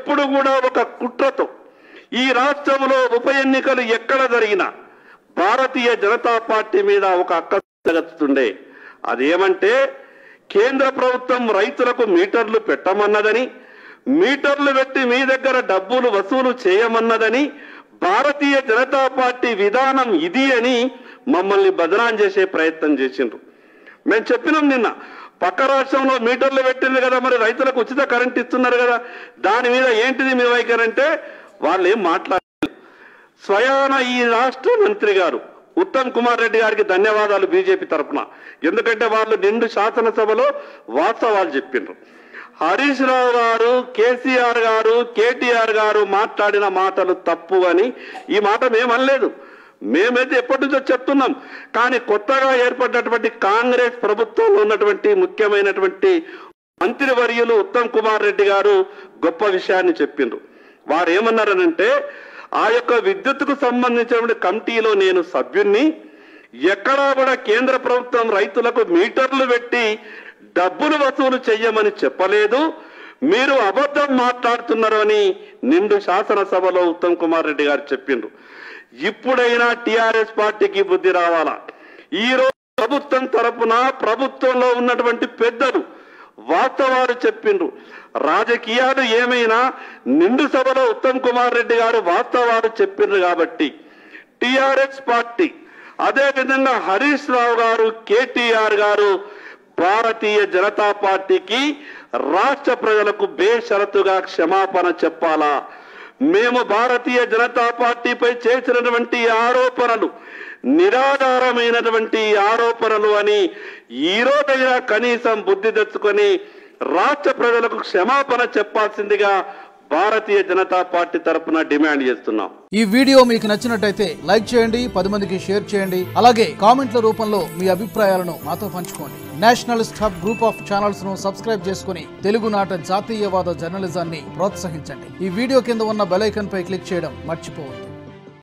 ఎప్పుడు కూడా ఒక కుట్రతో ఈ రాష్ట్రంలో ఉప ఎన్నికలు ఎక్కడ జరిగినా భారతీయ జనతా పార్టీ మీద ఒక అక్కస్తుండే. అదేమంటే కేంద్ర ప్రభుత్వం రైతులకు మీటర్లు పెట్టమన్నదని, మీటర్లు పెట్టి మీ దగ్గర డబ్బులు వసూలు చేయమన్నదని, భారతీయ జనతా పార్టీ విధానం ఇది అని మమ్మల్ని బదనాం చేసే ప్రయత్నం చేసిండ్రు. మేము చెప్పినాం నిన్న, పక్క రాష్ట్రంలో మీటర్లు పెట్టింది కదా, మరి రైతులకు ఉచిత కరెంట్ ఇస్తున్నారు కదా, దాని మీద ఏంటిది మీ వైఖరి అంటే వాళ్ళు ఏం మాట్లాడలేదు. స్వయాన ఈ రాష్ట్ర మంత్రి గారు ఉత్తమ్ కుమార్ రెడ్డి గారికి ధన్యవాదాలు బీజేపీ తరఫున. ఎందుకంటే వాళ్ళు నిండు శాసనసభలో వాస్తవాలు చెప్పిండ్రు. హరీష్ రావు గారు, కేసీఆర్ గారు, కేటీఆర్ గారు మాట్లాడిన మాటలు తప్పు అని ఈ మాట మేమనలేదు. మేమైతే ఎప్పటి నుంచో చెప్తున్నాం. కానీ కొత్తగా ఏర్పడినటువంటి కాంగ్రెస్ ప్రభుత్వంలో ఉన్నటువంటి ముఖ్యమైనటువంటి మంత్రివర్యులు ఉత్తమ్ కుమార్ రెడ్డి గారు గొప్ప విషయాన్ని చెప్పిండ్రు. వారు ఏమన్నారనంటే, ఆ యొక్క విద్యుత్తుకు సంబంధించినటువంటి కమిటీలో నేను సభ్యుణ్ణి, ఎక్కడా కూడా కేంద్ర ప్రభుత్వం రైతులకు మీటర్లు పెట్టి డబ్బులు వసూలు చెయ్యమని చెప్పలేదు, మీరు అబద్ధం మాట్లాడుతున్నారు అని నిండు శాసనసభలో ఉత్తమ్ కుమార్ రెడ్డి గారు చెప్పిండ్రు. ఇప్పుడైనా టిఆర్ఎస్ పార్టీకి బుద్ధి రావాలా. ఈ రోజు ప్రభుత్వం తరపున ప్రభుత్వంలో ఉన్నటువంటి పెద్దలు వాస్తవాలు చెప్పిండ్రు. రాజకీయాలు ఏమైనా నిండు సభలో ఉత్తమ్ కుమార్ రెడ్డి గారు వాస్తవాలు చెప్పిండ్రు కాబట్టి టిఆర్ఎస్ పార్టీ, అదేవిధంగా హరీష్ రావు గారు, కేటీఆర్ గారు భారతీయ జనతా పార్టీకి రాష్ట్ర ప్రజలకు బేషరతుగా క్షమాపణ చెప్పాలా. మేము భారతీయ జనతా పార్టీపై చేసినటువంటి ఆరోపణలు నిరాధారమైనటువంటి ఆరోపణలు అని ఈ రోజైనా కనీసం బుద్ధి తెచ్చుకొని రాష్ట్ర ప్రజలకు క్షమాపణ చెప్పాల్సిందిగా భారతీయ జనతా పార్టీ తరఫున డిమాండ్ చేస్తున్నాం. ఈ వీడియో మీకు నచ్చినట్టయితే లైక్ చేయండి, 10 మందికి షేర్ చేయండి. అలాగే కామెంట్ల రూపంలో మీ అభిప్రాయాలను మాతో పంచుకోండి. Nationalist hub group of channels ను సబ్స్క్రైబ్ చేసుకుని తెలుగునాట జాతీయవాద జర్నలిజాన్ని ప్రోత్సహించండి. ఈ వీడియో కింద ఉన్న బెల్ ఐకాన్ పై క్లిక్ చేయడం మర్చిపోవద్దు.